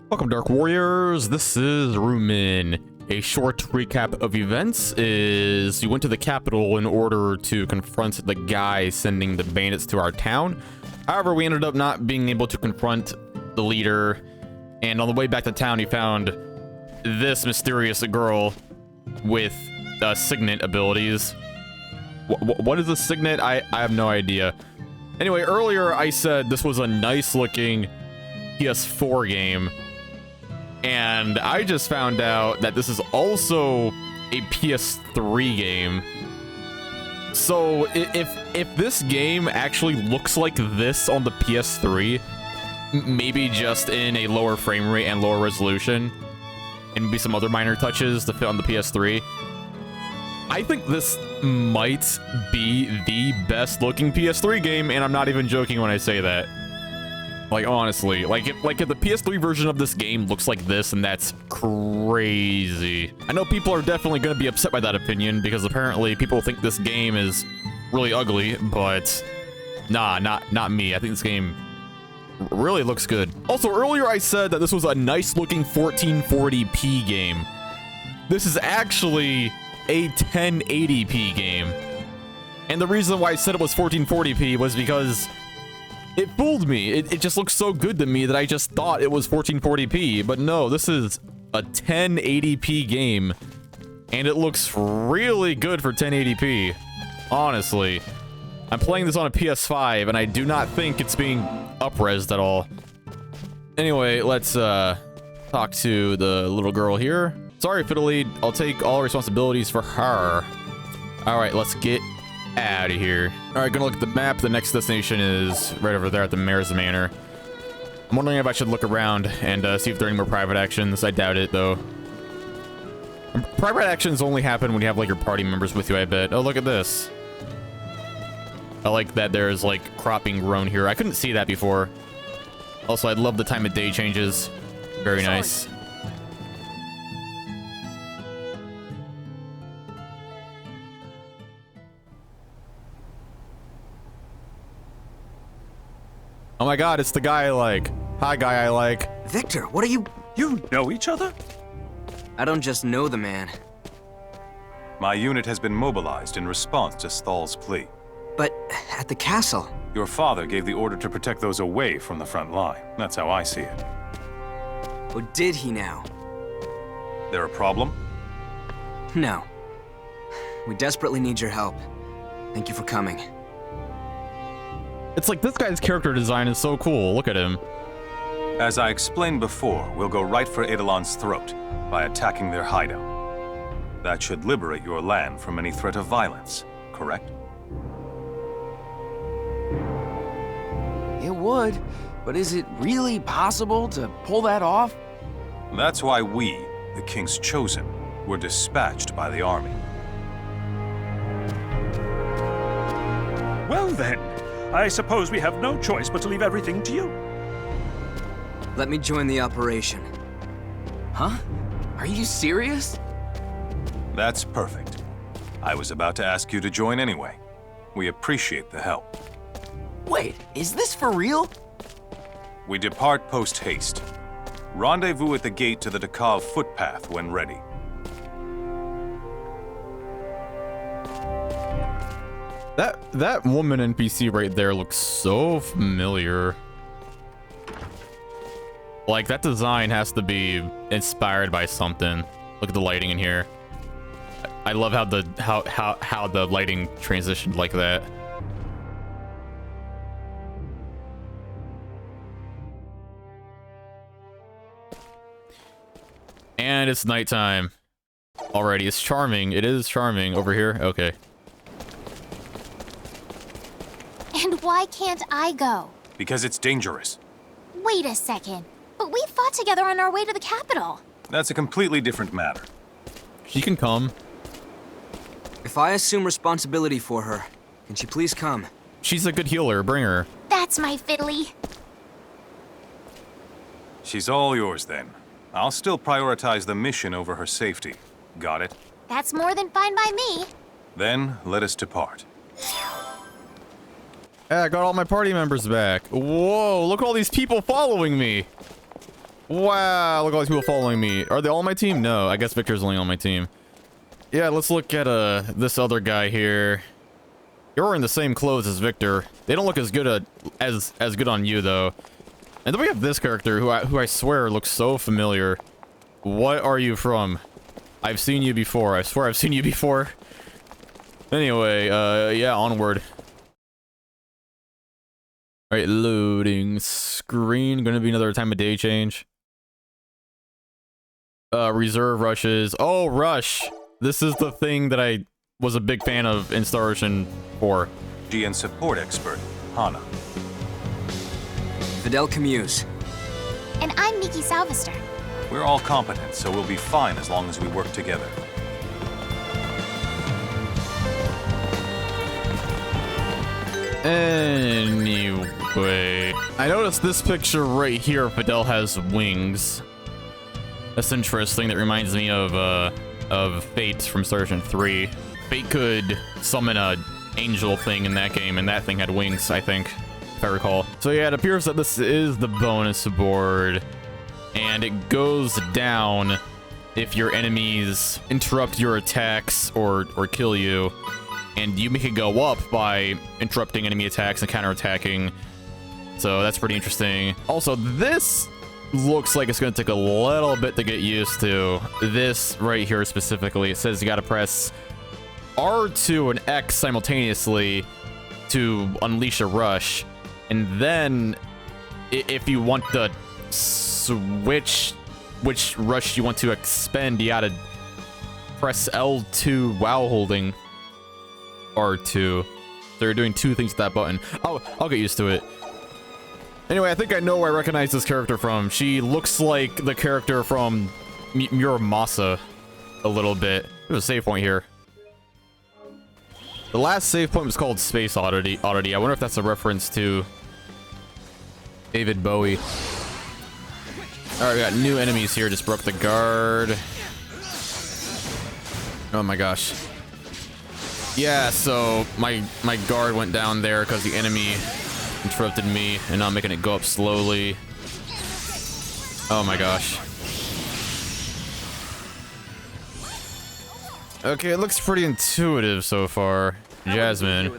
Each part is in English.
Welcome, Dark Warriors. This is Rumin. A short recap of events is you went to the capital in order to confront the guy sending the bandits to our town. However, we ended up not being able to confront the leader, and on the way back to town, he found this mysterious girl with signet abilities. What is a signet? I have no idea. Anyway, earlier I said this was a nice looking PS4 game, and I just found out that this is also a PS3 game. So if this game actually looks like this on the PS3, maybe just in a lower frame rate and lower resolution, and maybe some other minor touches to fit on the PS3, I think this might be the best looking PS3 game, and I'm not even joking when I say that. Like, honestly, like if the PS3 version of this game looks like this, and that's crazy. I know people are definitely going to be upset by that opinion, because apparently people think this game is really ugly, but nah, not me. I think this game really looks good. Also, earlier I said that this was a nice looking 1440p game. This is actually a 1080p game. And the reason why I said it was 1440p was because it fooled me. It just looks so good to me that I just thought it was 1440p. But no, this is a 1080p game. And it looks really good for 1080p. Honestly. I'm playing this on a PS5, and I do not think it's being up-resed at all. Anyway, let's talk to the little girl here. Sorry, Fiddly, I'll take all responsibilities for her. Alright, let's get out of here. Alright, gonna look at the map. The next destination is right over there at the Mayor's Manor. I'm wondering if I should look around and see if there are any more private actions. I doubt it, though. Private actions only happen when you have, like, your party members with you, I bet. Oh, look at this. I like that there's, like, cropping grown here. I couldn't see that before. Also, I love the time of day changes. Very nice. Oh my god, it's the guy I like. Hi, guy I like. Victor, what are you... You know each other? I don't just know the man. My unit has been mobilized in response to Thal's plea. But at the castle... Your father gave the order to protect those away from the front line. That's how I see it. Or did he now? There a problem? No. We desperately need your help. Thank you for coming. It's like this guy's character design is so cool. Look at him. As I explained before, we'll go right for Eidolon's throat by attacking their hideout. That should liberate your land from any threat of violence, correct? It would, but is it really possible to pull that off? That's why we, the King's Chosen, were dispatched by the army. Well then, I suppose we have no choice but to leave everything to you. Let me join the operation. Huh? Are you serious? That's perfect. I was about to ask you to join anyway. We appreciate the help. Wait, is this for real? We depart post-haste. Rendezvous at the gate to the Dakov footpath when ready. That woman NPC right there looks so familiar. Like, that design has to be inspired by something. Look at the lighting in here. I love how the lighting transitioned like that. And it's nighttime already. It's charming. It is charming over here. Okay. And why can't I go? Because it's dangerous. Wait a second. But we fought together on our way to the capital. That's a completely different matter. She can come. If I assume responsibility for her, can she please come? She's a good healer. Bring her. That's my fiddly. She's all yours then. I'll still prioritize the mission over her safety. Got it? That's more than fine by me. Then, let us depart. Yeah, I got all my party members back. Whoa, look at all these people following me. Wow, look at all these people following me. Are they all on my team? No, I guess Victor's only on my team. Yeah, let's look at this other guy here. You're wearing the same clothes as Victor. They don't look as good as good on you though. And then we have this character who I swear looks so familiar. What are you from? I've seen you before. I swear I've seen you before. Anyway, yeah, onward. Alright, loading screen. Gonna be another time of day change. Reserve rushes. Oh, Rush! This is the thing that I was a big fan of in Star Ocean 4. GN support expert, Hana. Fidel Camuse. And I'm Miki Salvester. We're all competent, so we'll be fine as long as we work together. Anyway, I noticed this picture right here. Fidel has wings. That's interesting. That reminds me of Fate from Star Ocean 3. Fate could summon a angel thing in that game, and that thing had wings, I think, if I recall. So yeah, it appears that this is the bonus board, and it goes down if your enemies interrupt your attacks or kill you. And you make it go up by interrupting enemy attacks and counterattacking. So that's pretty interesting. Also, this looks like it's going to take a little bit to get used to. This right here specifically, it says you got to press R2 and X simultaneously to unleash a rush. And then if you want to switch which rush you want to expend, you got to press L2 while holding R2. They're doing two things with that button. Oh, I'll get used to it. Anyway, I think I know where I recognize this character from. She looks like the character from Muramasa a little bit. There's a save point here. The last save point was called Space Oddity. I wonder if that's a reference to David Bowie. Alright, we got new enemies here. Just broke the guard. Oh my gosh. Yeah, so my guard went down there because the enemy interrupted me, and now I'm making it go up slowly. Oh my gosh. Okay, it looks pretty intuitive so far. Jasmine.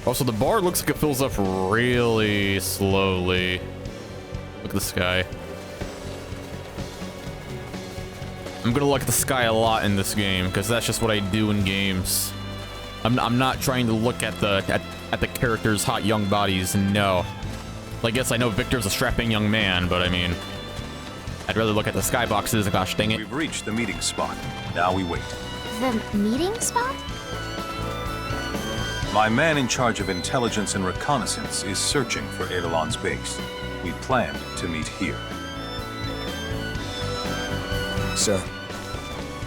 Also, the bar looks like it fills up really slowly. Look at the sky. I'm gonna look at the sky a lot in this game because that's just what I do in games. I'm not trying to look at the characters' hot young bodies. No. I guess I know Victor's a strapping young man, but I mean, I'd rather look at the skyboxes. Gosh dang it. We've reached the meeting spot. Now we wait. The meeting spot? My man in charge of intelligence and reconnaissance is searching for Eidolon's base. We planned to meet here. Sir.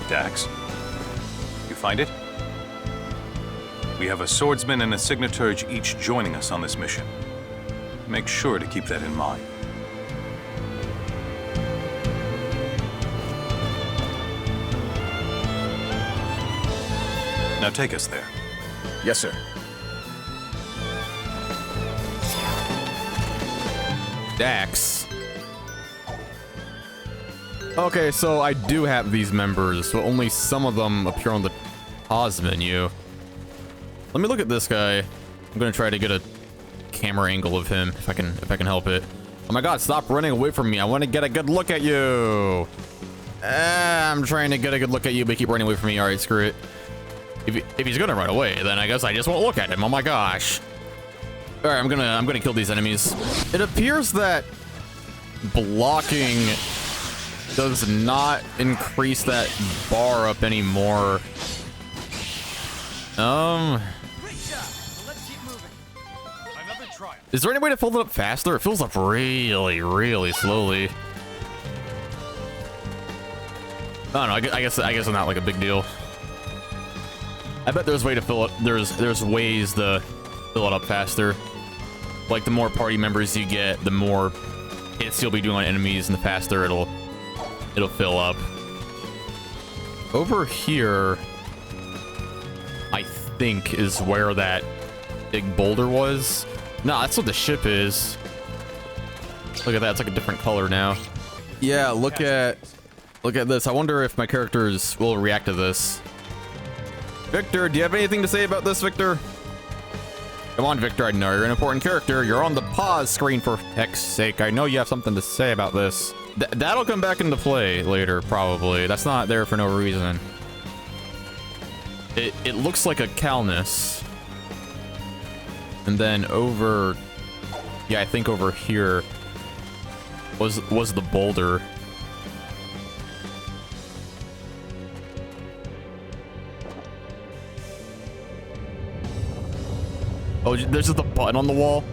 Dax, you find it? We have a swordsman and a signaturge each joining us on this mission. Make sure to keep that in mind. Now take us there. Yes, sir. Dax. Okay, so I do have these members, but only some of them appear on the pause menu. Let me look at this guy. I'm gonna try to get a camera angle of him if I can help it. Oh my god, stop running away from me. I want to get a good look at you. I'm trying to get a good look at you, but keep running away from me. All right, screw it. If he's gonna run away, then I guess I just won't look at him. Oh my gosh. All right, I'm gonna kill these enemies. It appears that blocking does not increase that bar up anymore. Is there any way to fill it up faster? It fills up really, really slowly. I don't know. I guess it's not like a big deal. I bet there's a way to fill it. There's ways to fill it up faster. Like the more party members you get, the more hits you'll be doing on enemies, and the faster it'll fill up. Over here, I think, is where that big boulder was. No, that's what the ship is. Look at that, it's like a different color now. Yeah, look at this. I wonder if my characters will react to this. Victor, do you have anything to say about this, Victor? Come on, Victor, I know you're an important character. You're on the pause screen for heck's sake. I know you have something to say about this. That'll come back into play later, probably. That's not there for no reason. It looks like a Calnus. And then over... Yeah, I think over here was the boulder. Oh, there's just a button on the wall.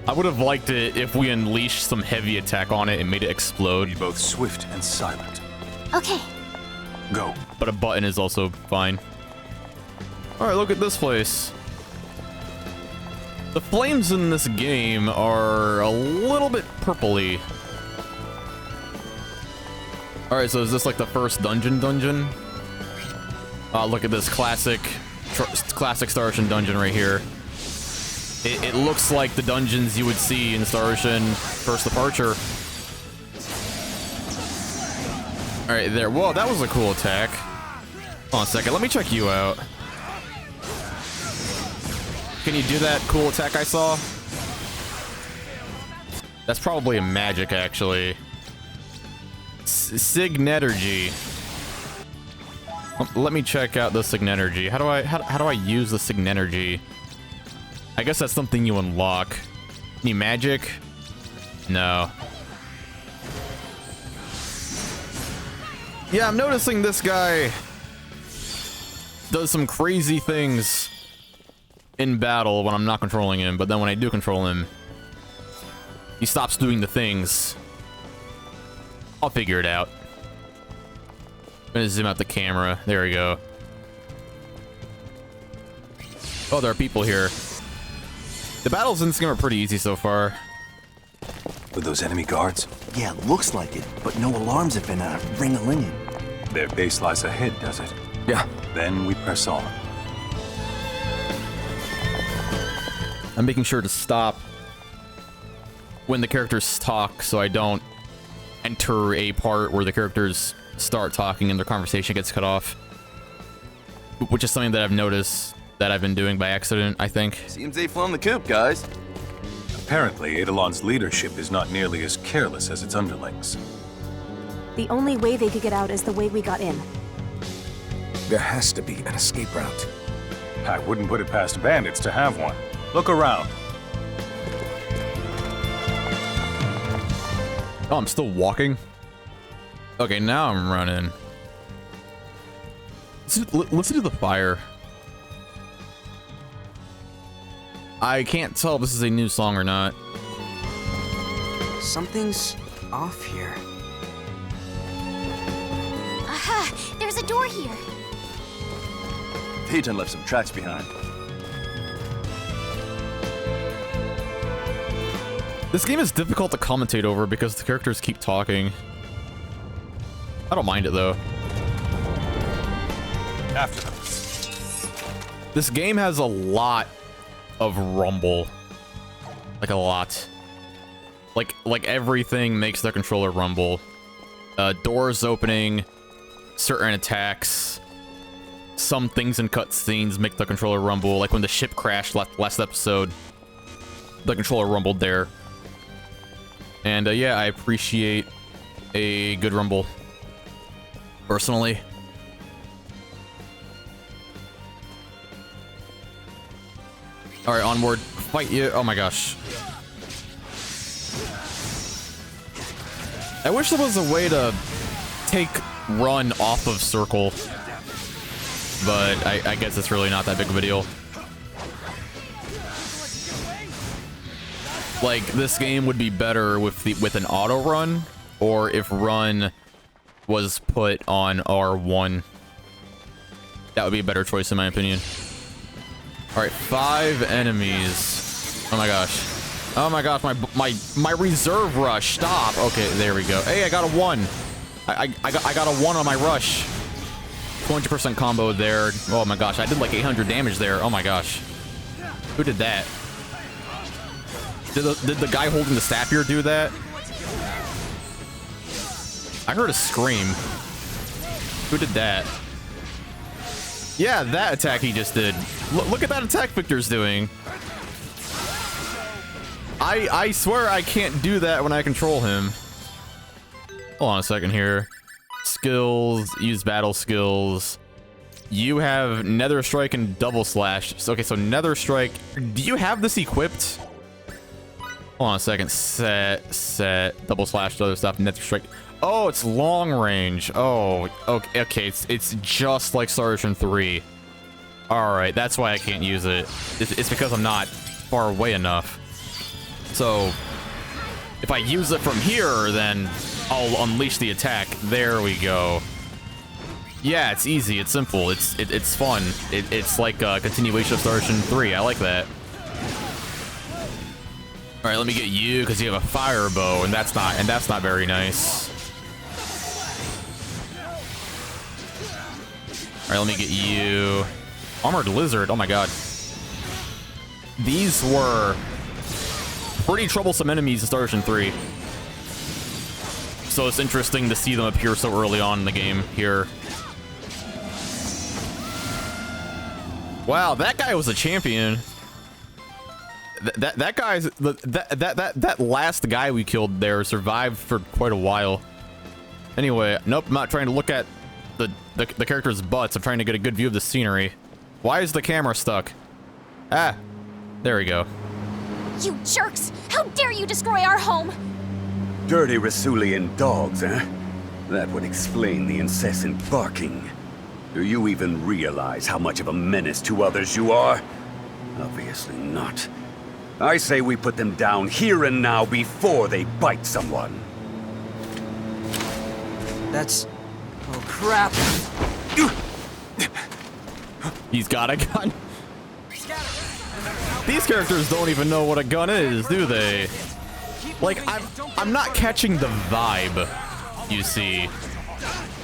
I would have liked it if we unleashed some heavy attack on it and made it explode. Be both swift and silent. Okay. Go. But a button is also fine. Alright, look at this place. The flames in this game are a little bit purpley. Alright, so is this like the first dungeon? Look at this classic Star Ocean dungeon right here. It looks like the dungeons you would see in Star Ocean First Departure. Alright, there. Whoa, that was a cool attack. Hold on a second, let me check you out. Can you do that cool attack I saw? That's probably a magic, actually. Signenergy. Let me check out the Signenergy. How do I use the Signenergy? I guess that's something you unlock. Any magic? No. Yeah, I'm noticing this guy does some crazy things in battle when I'm not controlling him, but then when I do control him, he stops doing the things. I'll figure it out. I'm gonna zoom out the camera. There we go. Oh, there are people here. The battles in this game are pretty easy so far. With those enemy guards? Yeah, looks like it, but no alarms have been ring-a-linging. Their base lies ahead, does it? Yeah. Then we press on. I'm making sure to stop when the characters talk so I don't enter a part where the characters start talking and their conversation gets cut off. Which is something that I've noticed that I've been doing by accident, I think. Seems they've flown the coop, guys. Apparently, Eidolon's leadership is not nearly as careless as its underlings. The only way they could get out is the way we got in. There has to be an escape route. I wouldn't put it past bandits to have one. Look around. Oh, I'm still walking? Okay, now I'm running. Listen to the fire. I can't tell if this is a new song or not. Something's off here. Aha! There's a door here. Peyton left some tracks behind. This game is difficult to commentate over because the characters keep talking. I don't mind it though. After them. This game has a lot of rumble. Like a lot. Like everything makes the controller rumble. Doors opening, certain attacks, some things in cutscenes make the controller rumble. Like when the ship crashed last episode, the controller rumbled there. And yeah, I appreciate a good rumble, personally. All right, onward, fight you. Oh my gosh. I wish there was a way to take run off of circle, but I guess it's really not that big of a deal. Like, this game would be better with an auto run, or if run was put on R1. That would be a better choice in my opinion. All right, 5 enemies. Oh my gosh. Oh my gosh, my reserve rush. Stop. Okay, there we go. Hey, I got a 1. I got a 1 on my rush. 200% combo there. Oh my gosh, I did like 800 damage there. Oh my gosh. Who did that? Did the guy holding the staff here do that? I heard a scream. Who did that? Yeah, that attack he just did. Look at that attack Victor's doing. I swear I can't do that when I control him. Hold on a second here. Skills, use battle skills. You have Nether Strike and Double Slash. Okay, so Nether Strike. Do you have this equipped? Hold on a second. Set, Double Slash, other stuff, Nether Strike. Oh, it's long range. Oh, okay. It's just like Star Ocean 3. All right, that's why I can't use it. It's because I'm not far away enough. So if I use it from here, then I'll unleash the attack. There we go. Yeah, it's easy. It's simple. It's fun. It's like a continuation of Star Ocean 3. I like that. All right, let me get you because you have a fire bow, and that's not very nice. All right, let me get you. Armored Lizard. Oh my god. These were pretty troublesome enemies in Star Ocean 3. So it's interesting to see them appear so early on in the game here. Wow, that guy was a champion. That guy's that last guy we killed there survived for quite a while. Anyway, nope, I'm not trying to look at the characters' butts. I'm trying to get a good view of the scenery. Why is the camera stuck? Ah, there we go. You jerks! How dare you destroy our home! Dirty Rasulian dogs, eh? That would explain the incessant barking. Do you even realize how much of a menace to others you are? Obviously not. I say we put them down here and now before they bite someone. That's... oh crap. He's got a gun. These characters don't even know what a gun is, do they? Like, I'm not catching the vibe, you see.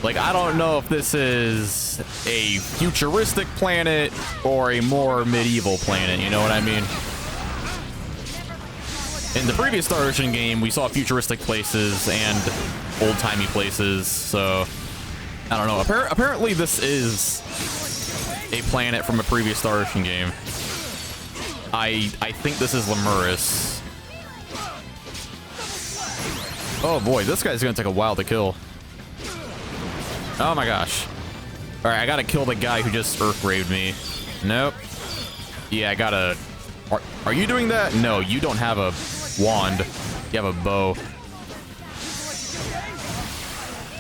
Like, I don't know if this is a futuristic planet or a more medieval planet, you know what I mean? In the previous Star Ocean game, we saw futuristic places and old-timey places, so I don't know. Apparently this is a planet from a previous Star Ocean game. I think this is Lemuris. Oh boy, this guy's gonna take a while to kill. Oh my gosh. All right, I gotta kill the guy who just earth-graved me. Nope. Yeah, I gotta... Are you doing that? No, you don't have a wand. You have a bow.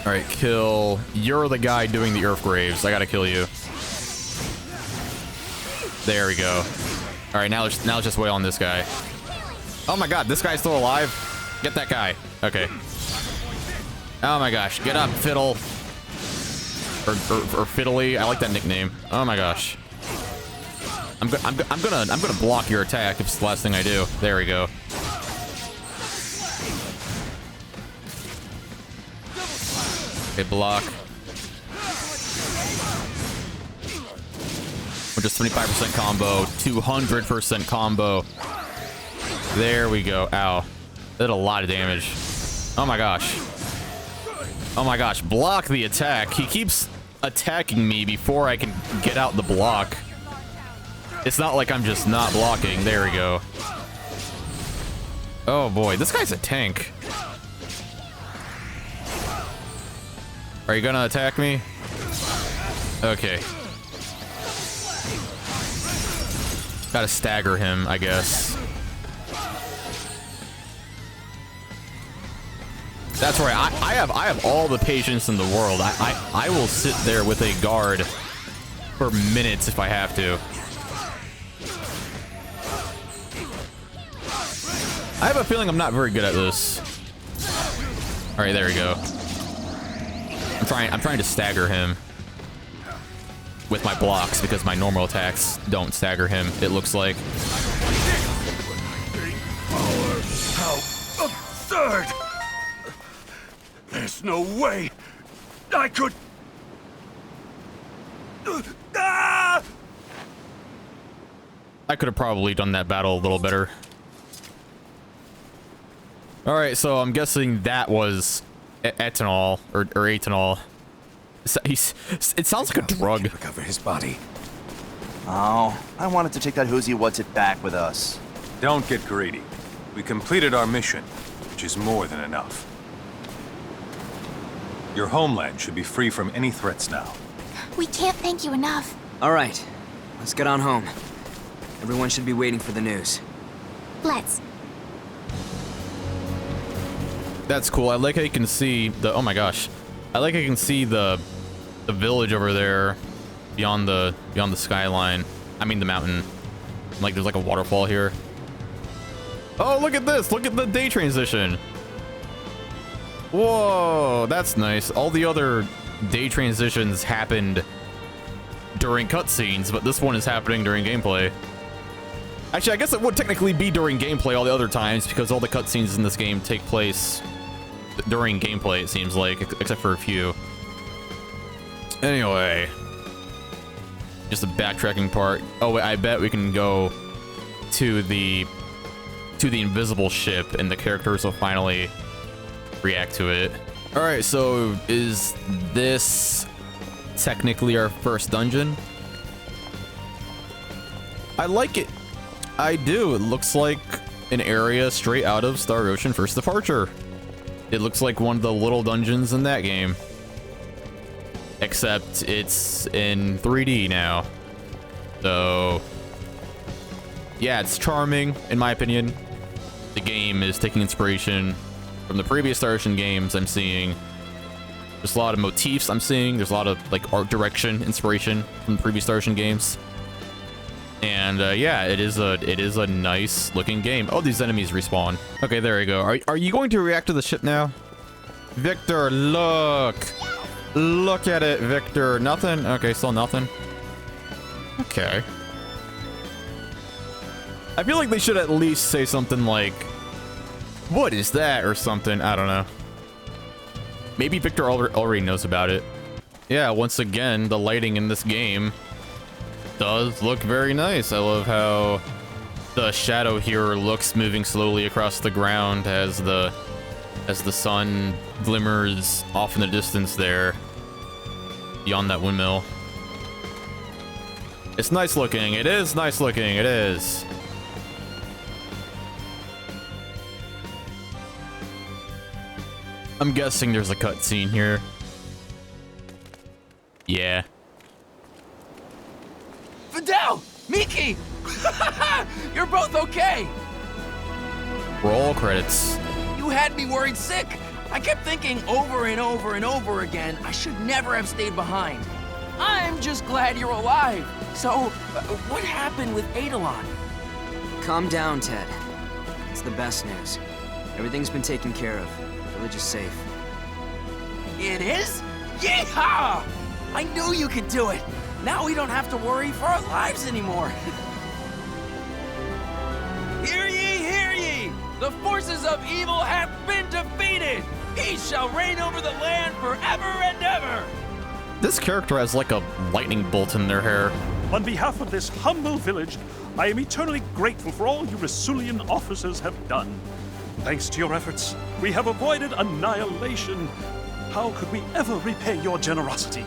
All right, kill. You're the guy doing the earth-graves. I gotta kill you. There we go. All right, now let's just wait on this guy. Oh my god, this guy's still alive? Get that guy. Okay. Oh my gosh, get up, Fiddle. Or Fiddly. I like that nickname. Oh my gosh. I'm gonna block your attack if it's the last thing I do. There we go. Okay, block. We're just 75% combo, 200% combo. There we go. Ow. That did a lot of damage. Oh my gosh. Oh my gosh. Block the attack. He keeps attacking me before I can get out the block. It's not like I'm just not blocking. There we go. Oh boy. This guy's a tank. Are you gonna attack me? Okay. Gotta stagger him, I guess. That's right. I have all the patience in the world. I will sit there with a guard for minutes if I have to. I have a feeling I'm not very good at this. All right, there we go. I'm trying to stagger him with my blocks because my normal attacks don't stagger him, it looks like. How absurd! There's no way I could... I I could have probably done that battle a little better. All right, so I'm guessing that was ethanol or ethanol. It sounds like a drug. Recover his body. Oh, I wanted to take that Who's What's It back with us. Don't get greedy. We completed our mission, which is more than enough. Your homeland should be free from any threats now. We can't thank you enough. All right, let's get on home. Everyone should be waiting for the news. Let's. That's cool. I like how you can see the. Oh my gosh, I like how you can see the village over there, beyond the skyline. I mean the mountain. Like there's like a waterfall here. Oh, look at this! Look at the day transition. Whoa, that's nice. All the other day transitions happened during cutscenes, but this one is happening during gameplay. Actually, I guess it would technically be during gameplay all the other times, because all the cutscenes in this game take place during gameplay, it seems like, except for a few. Anyway, just a backtracking part. Oh, wait, I bet we can go to the invisible ship, and the characters will finally react to it. All right, so is this technically our first dungeon? I like it. I do. It looks like an area straight out of Star Ocean First Departure. It looks like one of the little dungeons in that game. Except it's in 3D now. So, yeah, it's charming, in my opinion. The game is taking inspiration from the previous Star Ocean games I'm seeing. There's a lot of motifs I'm seeing. There's a lot of like art direction inspiration from the previous Star Ocean games. And yeah, it is a nice looking game. Oh, these enemies respawn. Okay, there you go. Are you going to react to the ship now? Victor, look. Look at it, Victor. Nothing? Okay, still nothing. Okay. I feel like they should at least say something like, what is that? Or something. I don't know. Maybe Victor already knows about it. Yeah, once again, the lighting in this game does look very nice. I love how the shadow here looks moving slowly across the ground as the sun glimmers off in the distance there beyond that windmill. It's nice looking. It is nice looking. It is. I'm guessing there's a cutscene here. Yeah. Fidel! Miki! You're both okay! Roll credits. You had me worried sick. I kept thinking over and over and over again, I should never have stayed behind. I'm just glad you're alive. So, what happened with Eidolon? Calm down, Ted. It's the best news. Everything's been taken care of. The village is safe. It is? Yeehaw! I knew you could do it. Now we don't have to worry for our lives anymore. Hear ye, hear ye! The forces of evil have been defeated! Peace shall reign over the land forever and ever! This character has like a lightning bolt in their hair. On behalf of this humble village, I am eternally grateful for all you Rasulian officers have done. Thanks to your efforts, we have avoided annihilation. How could we ever repay your generosity?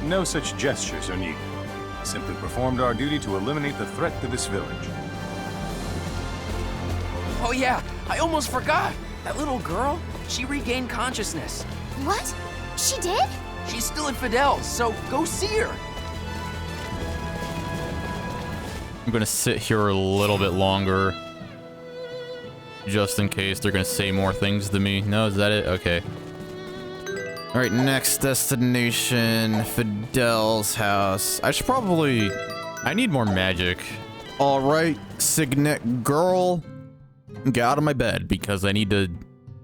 No such gestures are needed. We simply performed our duty to eliminate the threat to this village. Oh yeah, I almost forgot. That little girl, she regained consciousness. What? She did? She's still at Fidel's, so go see her. I'm gonna sit here a little bit longer. Just in case they're gonna say more things to me. No, is that it? Okay. Alright, next destination, Fidel's house. I need more magic. Alright, Signet girl, get out of my bed because I need to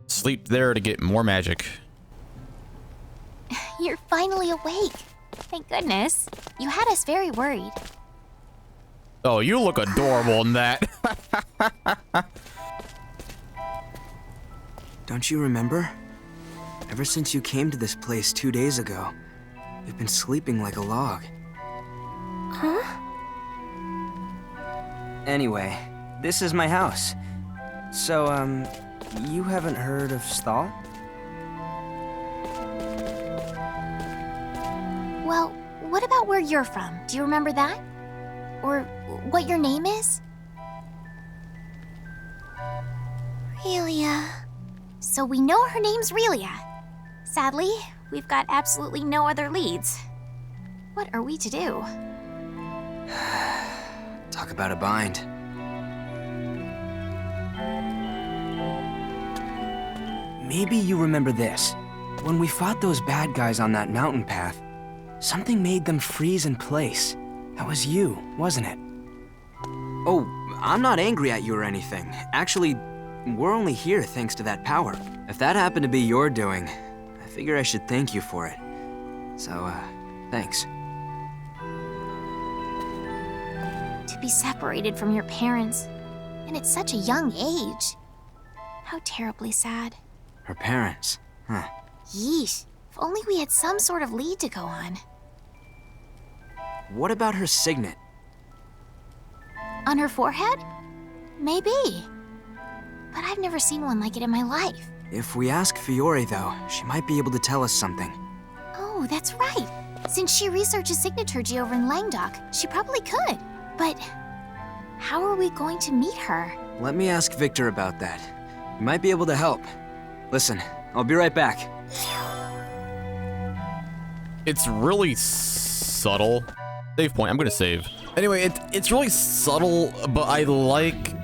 sleep there to get more magic. You're finally awake. Thank goodness. You had us very worried. Oh, you look adorable in that. Don't you remember? Ever since you came to this place 2 days ago, you've been sleeping like a log. Huh? Anyway, this is my house. So, you haven't heard of Stahl? Well, what about where you're from? Do you remember that? Or what your name is? Relia. So we know her name's Relia. Sadly, we've got absolutely no other leads. What are we to do? Talk about a bind. Maybe you remember this. When we fought those bad guys on that mountain path, something made them freeze in place. That was you, wasn't it? Oh, I'm not angry at you or anything. Actually, we're only here thanks to that power. If that happened to be your doing, I figure I should thank you for it. So, thanks. To be separated from your parents, and at such a young age. How terribly sad. Her parents, huh? Yeesh, if only we had some sort of lead to go on. What about her signet? On her forehead? Maybe. But I've never seen one like it in my life. If we ask Fiore, though, she might be able to tell us something. Oh, that's right. Since she researches signaturgy over in Langdock, she probably could. But how are we going to meet her? Let me ask Victor about that. He might be able to help. Listen, I'll be right back. It's really subtle. Save point, I'm gonna save. Anyway, it's really subtle, but I like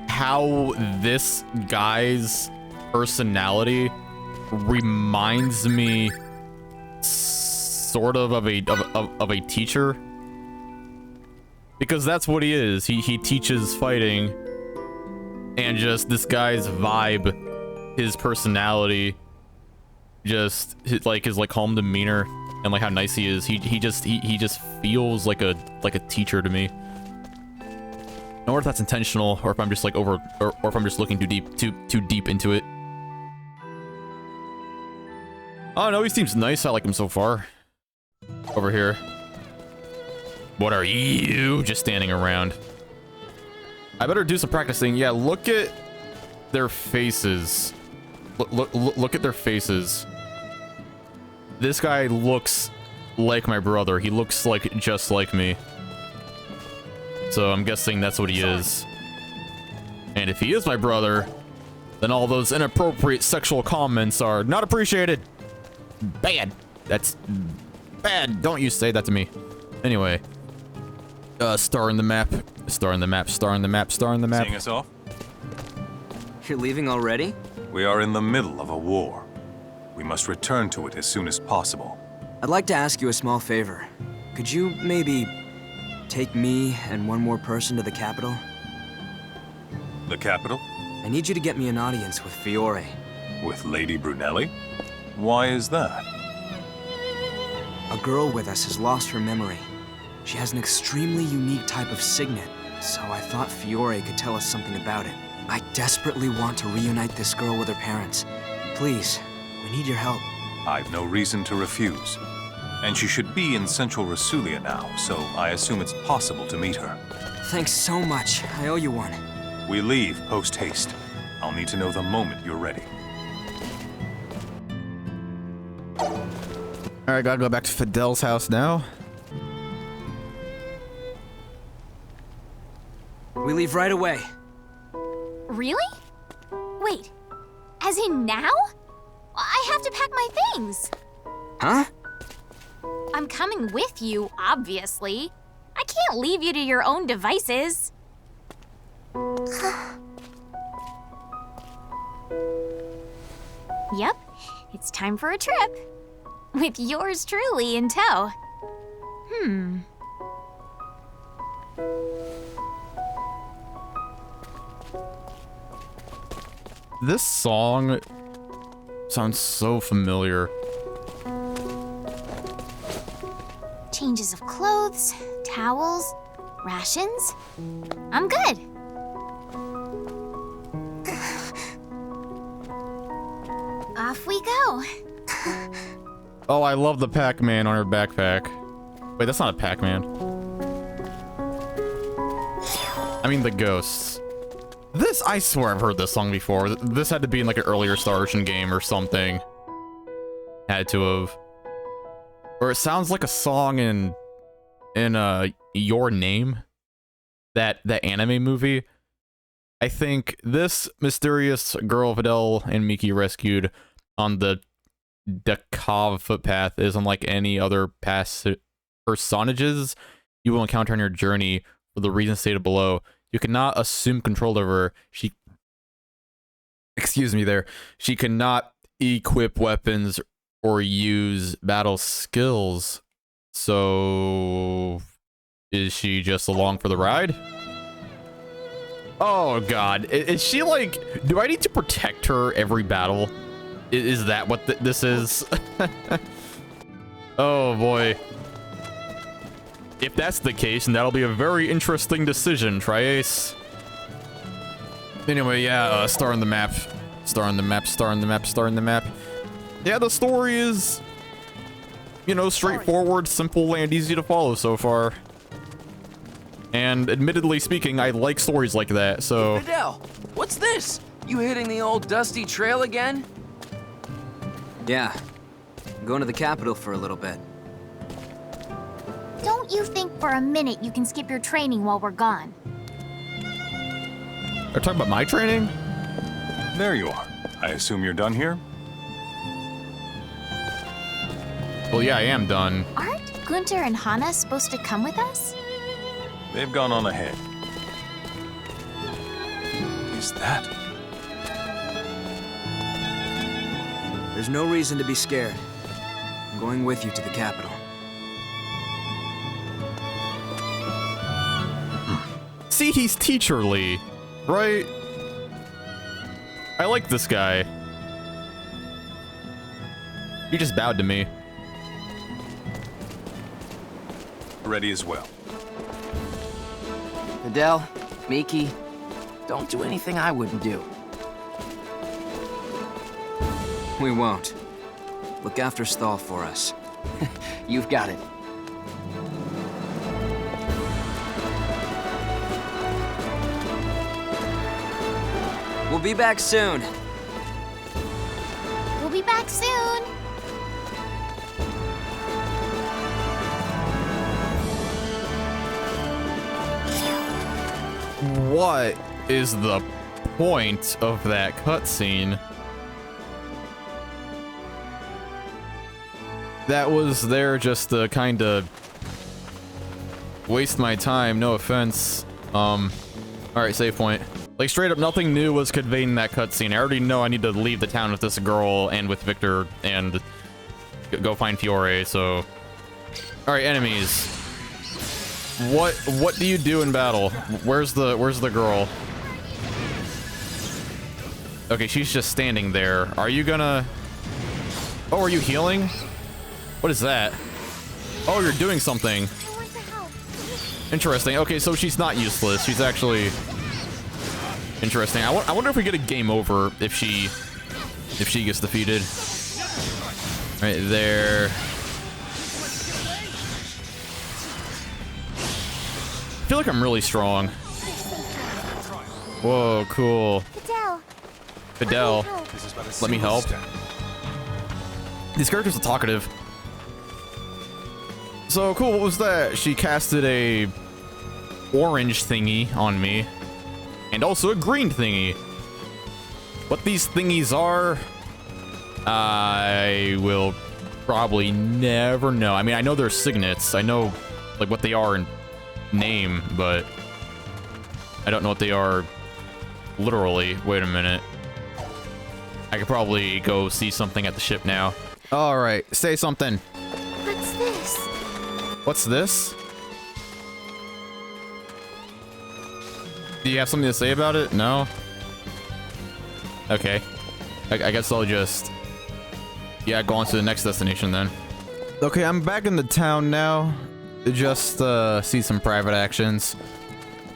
how this guy's personality reminds me sort of a teacher. Because that's what he is. He teaches fighting, and just this guy's vibe, his personality, just his calm demeanor, and like how nice he is. He just feels like a teacher to me. I don't know if that's intentional, or if I'm just like or if I'm just looking too deep into it. Oh no, he seems nice. I like him so far. Over here. What are you just standing around? I better do some practicing. Yeah, look at their faces. Look at their faces. This guy looks like my brother. He looks like just like me. So I'm guessing that's what he is. And if he is my brother, then all those inappropriate sexual comments are not appreciated. Bad. That's bad. Don't you say that to me. Anyway. Star in the map. Star in the map. Star in the map. Star in the map. Seeing us off? You're leaving already? We are in the middle of a war. We must return to it as soon as possible. I'd like to ask you a small favor. Could you maybe take me and one more person to the capital? The capital? I need you to get me an audience with Fiore. With Lady Brunelli? Why is that? A girl with us has lost her memory. She has an extremely unique type of signet, so I thought Fiore could tell us something about it. I desperately want to reunite this girl with her parents. Please, we need your help. I've no reason to refuse. And she should be in Central Rasulia now, so I assume it's possible to meet her. Thanks so much. I owe you one. We leave post-haste. I'll need to know the moment you're ready. Alright, gotta go back to Fidel's house now. We leave right away. Really? Wait, as in now? I have to pack my things. Huh? I'm coming with you, obviously. I can't leave you to your own devices. Yep, it's time for a trip. With yours truly in tow. This song sounds so familiar. Changes of clothes, towels, rations. I'm good. Off we go. Oh, I love the Pac-Man on her backpack. Wait, that's not a Pac-Man. I mean the ghosts. This, I swear I've heard this song before. This had to be in like an earlier Star Ocean game or something. Had to have. Or it sounds like a song in Your Name. That anime movie. I think this mysterious girl Videl and Miki rescued on the Dekov footpath is unlike any other personages you will encounter on your journey for the reasons stated below. You cannot assume control over her. She cannot equip weapons or use battle skills. So is she just along for the ride? Oh god, is she like, do I need to protect her every battle? Is that what this is? Oh boy. If that's the case, then that'll be a very interesting decision, Triace. Anyway, yeah, star on the map. Star on the map, star on the map, star on the map. Yeah, the story is, you know, straightforward, simple, and easy to follow so far. And admittedly speaking, I like stories like that, so... Fidel, what's this? You hitting the old dusty trail again? Yeah. I'm going to the capital for a little bit. Don't you think for a minute you can skip your training while we're gone? They're talking about my training? There you are. I assume you're done here? Well, yeah, I am done. Aren't Gunter and Hana supposed to come with us? They've gone on ahead. Is that? There's no reason to be scared. I'm going with you to the capital. See, he's teacherly, right? I like this guy. You just bowed to me. Ready as well. Fidel, Miki, don't do anything I wouldn't do. We won't. Look after Stahl for us. You've got it. We'll be back soon. We'll be back soon. What is the point of that cutscene? That was there just to kind of waste my time, no offense. Alright, save point. Like, straight up, nothing new was conveyed in that cutscene. I already know I need to leave the town with this girl and with Victor and go find Fiore, so... Alright, enemies. What do you do in battle? Where's the girl? Okay, she's just standing there. Are you gonna... Oh, are you healing? What is that? Oh, you're doing something. Interesting. Okay, so she's not useless. She's actually... Interesting. I wonder if we get a game over if she gets defeated. Right there. I feel like I'm really strong. Whoa, cool. Fidel. Let me help. These characters are talkative. So cool, what was that? She casted a orange thingy on me. And also a green thingy. What these thingies are, I will probably never know. I mean, I know they're signets. I know like what they are in name, but I don't know what they are literally. Wait a minute. I could probably go see something at the ship now. All right, say something. What's this? What's this? Do you have something to say about it? No? Okay. I guess I'll just... Yeah, go on to the next destination then. Okay, I'm back in the town now. Just see some private actions.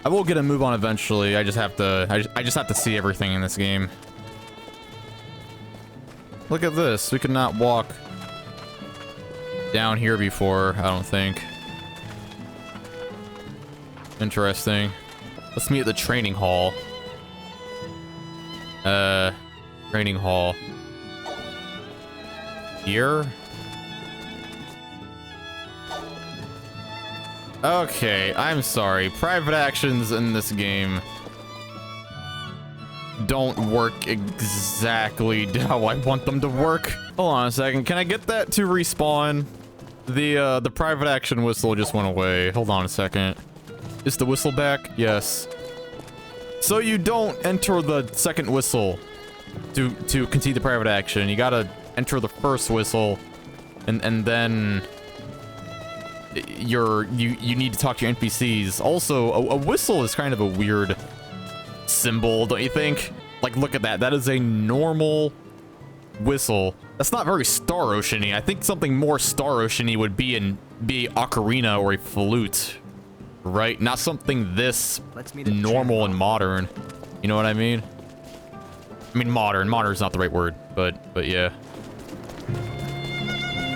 I will get a move on eventually. I just have to... I just have to see everything in this game. Look at this. We could not walk down here before, I don't think. Interesting. Let's meet at the training hall. Training hall. Here? Okay, I'm sorry. Private actions in this game don't work exactly how I want them to work. Hold on a second. Can I get that to respawn? The private action whistle just went away. Hold on a second. Is the whistle back? Yes. So you don't enter the second whistle to continue the private action. You gotta enter the first whistle, and then you need to talk to your NPCs. Also, a whistle is kind of a weird symbol, don't you think? Like, look at that. That is a normal whistle. That's not very Star Ocean-y. I think something more Star Ocean-y would be ocarina or a flute, right? Not something this normal and modern. You know what I mean? I mean modern. Modern is not the right word, but yeah.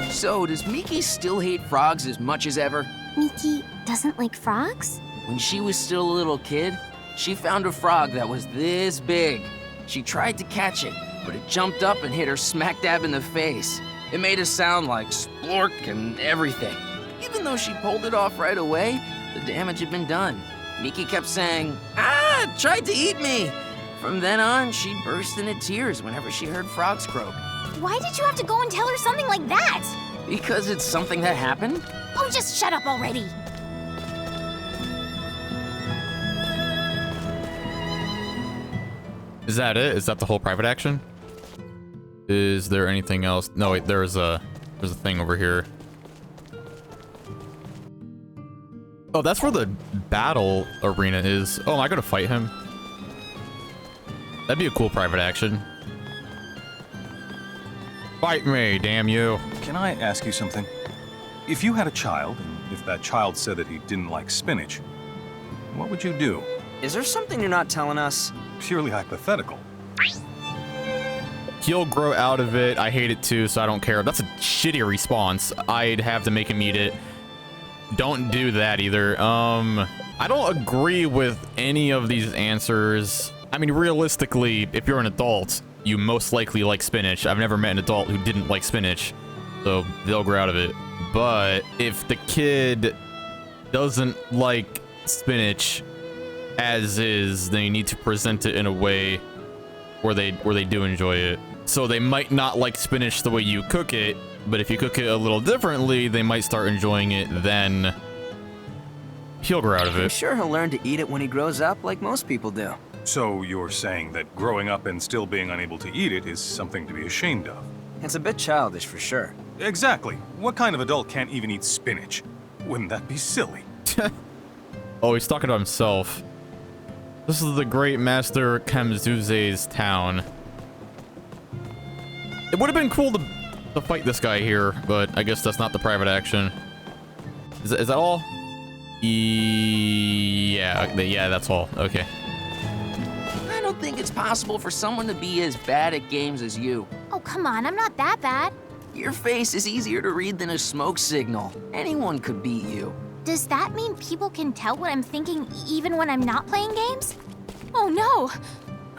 So, does Miki still hate frogs as much as ever? Miki doesn't like frogs? When she was still a little kid, she found a frog that was this big. She tried to catch it, but it jumped up and hit her smack dab in the face. It made a sound like splork and everything. Even though she pulled it off right away, the damage had been done. Miki kept saying, "Ah, it tried to eat me." From then on, she'd burst into tears whenever she heard frogs croak. Why did you have to go and tell her something like that? Because it's something that happened. Oh, just shut up already. Is that it? Is that the whole private action? Is there anything else? No, wait, there's a thing over here. Oh, that's where the battle arena is. Oh, am I gonna fight him? That'd be a cool private action. Fight me, damn you. Can I ask you something? If you had a child, and if that child said that he didn't like spinach, what would you do? Is there something you're not telling us? Purely hypothetical. He'll grow out of it. I hate it too, so I don't care. That's a shitty response. I'd have to make him eat it. Don't do that either. I don't agree with any of these answers. I mean, realistically, if you're an adult, you most likely like spinach. I've never met an adult who didn't like spinach, so they'll grow out of it. But if the kid doesn't like spinach as is, then you need to present it in a way where they do enjoy it. So they might not like spinach the way you cook it, but if you cook it a little differently, they might start enjoying it, then he'll grow out of it. I'm sure he'll learn to eat it when he grows up, like most people do. So you're saying that growing up and still being unable to eat it is something to be ashamed of? It's a bit childish, for sure. Exactly. What kind of adult can't even eat spinach? Wouldn't that be silly? Oh, he's talking to himself. This is the great Master Kamzuze's town. It would have been cool to fight this guy here, but I guess that's not the private action. Is that all? Yeah, that's all. Okay. I don't think it's possible for someone to be as bad at games as you. Oh, come on, I'm not that bad. Your face is easier to read than a smoke signal. Anyone could beat you. Does that mean people can tell what I'm thinking even when I'm not playing games? Oh no!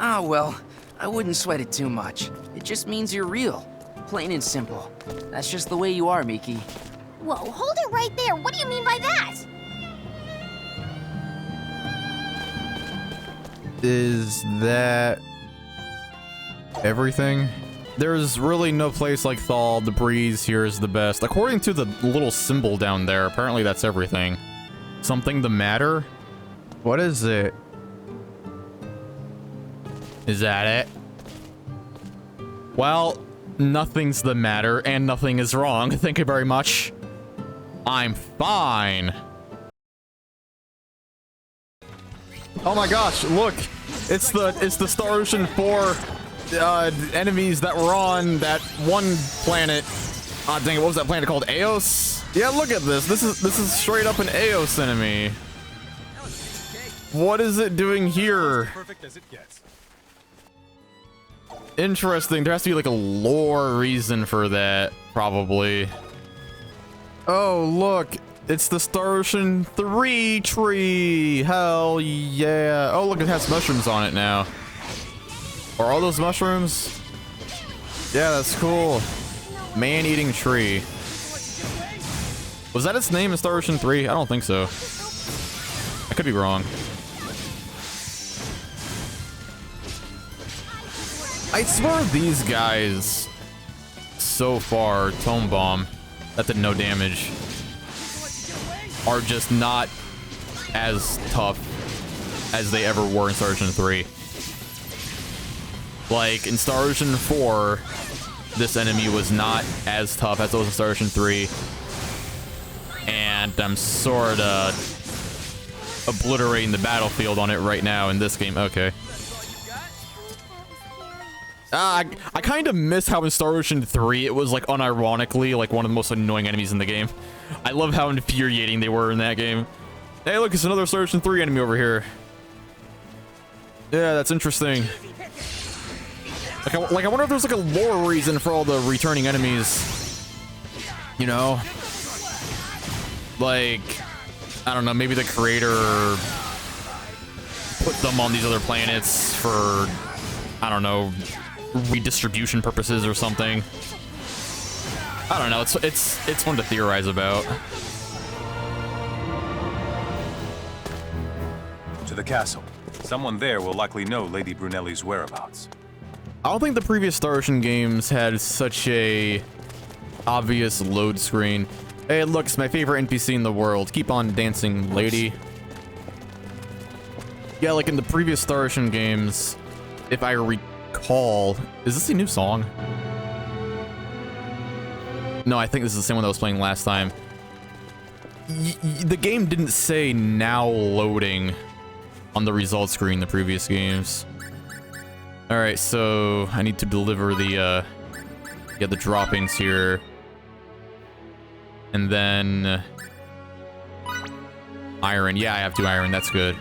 Ah, well, I wouldn't sweat it too much. It just means you're real. Plain and simple. That's just the way you are, Miki. Whoa, hold it right there. What do you mean by that? Is that everything? There's really no place like Thal. The breeze here is the best. According to the little symbol down there, apparently that's everything. Something the matter? What is it? Is that it? Well, nothing's the matter and nothing is wrong. Thank you very much. I'm fine. Oh my gosh, look. It's the Star Ocean 4 enemies that were on that one planet. Ah, dang it, what was that planet called? Eos? Yeah, look at this. This is straight up an Eos enemy. What is it doing here? Perfect as it gets. Interesting. There has to be like a lore reason for that, probably. Oh, look. It's the Star Ocean 3 tree. Hell yeah. Oh, look, it has mushrooms on it now. Are all those mushrooms? Yeah, that's cool. Man-eating tree. Was that its name in Star Ocean 3? I don't think so. I could be wrong. I swear these guys so far, Tome Bomb, that did no damage, are just not as tough as they ever were in Star Ocean 3. Like, in Star Ocean 4, this enemy was not as tough as it was in Star Ocean 3. And I'm sorta obliterating the battlefield on it right now in this game. Okay. I kind of miss how in Star Ocean 3 it was like unironically like one of the most annoying enemies in the game. I love how infuriating they were in that game. Hey, look, it's another Star Ocean 3 enemy over here. Yeah, that's interesting. Like I wonder if there's like a lore reason for all the returning enemies. You know? Like, I don't know, maybe the creator put them on these other planets for, I don't know, redistribution purposes or something. I don't know, it's fun to theorize about. To the castle. Someone there will likely know Lady Brunelli's whereabouts. I don't think the previous Star Ocean games had such a obvious load screen. Hey, look, it's my favorite NPC in the world. Keep on dancing, lady. Yeah, like in the previous Star Ocean games, if I recall, is this a new song? No, I think this is the same one that was playing last time. The game didn't say now loading on the results screen the previous games. All right, so I need to deliver the droppings here. And then iron. Yeah, I have 2 iron. That's good.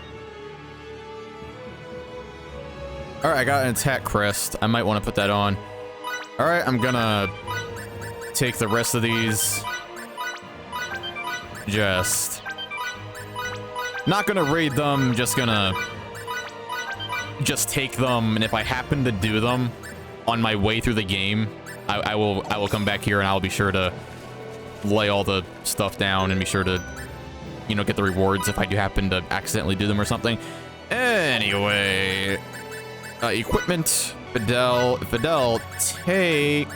All right, I got an attack crest. I might want to put that on. All right, I'm gonna take the rest of these. Just not gonna raid them. Just gonna take them. And if I happen to do them on my way through the game, I will come back here and I'll be sure to lay all the stuff down and be sure to, you know, get the rewards if I do happen to accidentally do them or something. Anyway, equipment, Fidel, take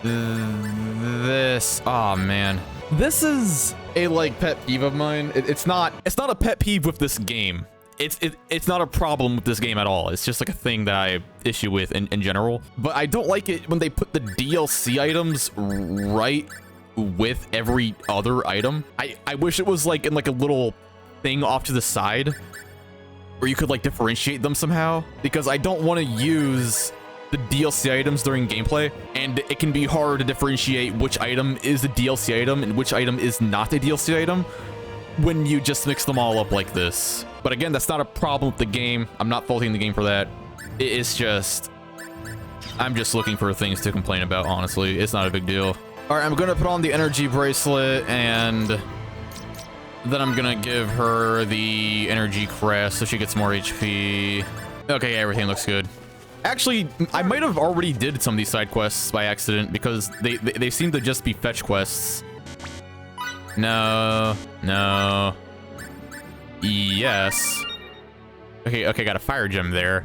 this. Oh man, this is a like pet peeve of mine. It's not a pet peeve with this game. It's not a problem with this game at all. It's just like a thing that I issue with in general. But I don't like it when they put the DLC items right with every other item. I wish it was like in like a little thing off to the side where you could like differentiate them somehow, because I don't want to use the DLC items during gameplay, and it can be hard to differentiate which item is a DLC item and which item is not a DLC item when you just mix them all up like this. But again, that's not a problem with the game. I'm not faulting the game for that. It's just, I'm just looking for things to complain about, honestly. It's not a big deal. All right, I'm gonna put on the energy bracelet, and then I'm gonna give her the energy crest so she gets more HP. Okay, yeah, everything looks good. Actually, I might have already did some of these side quests by accident, because they seem to just be fetch quests. No. Yes. Okay, got a fire gem there.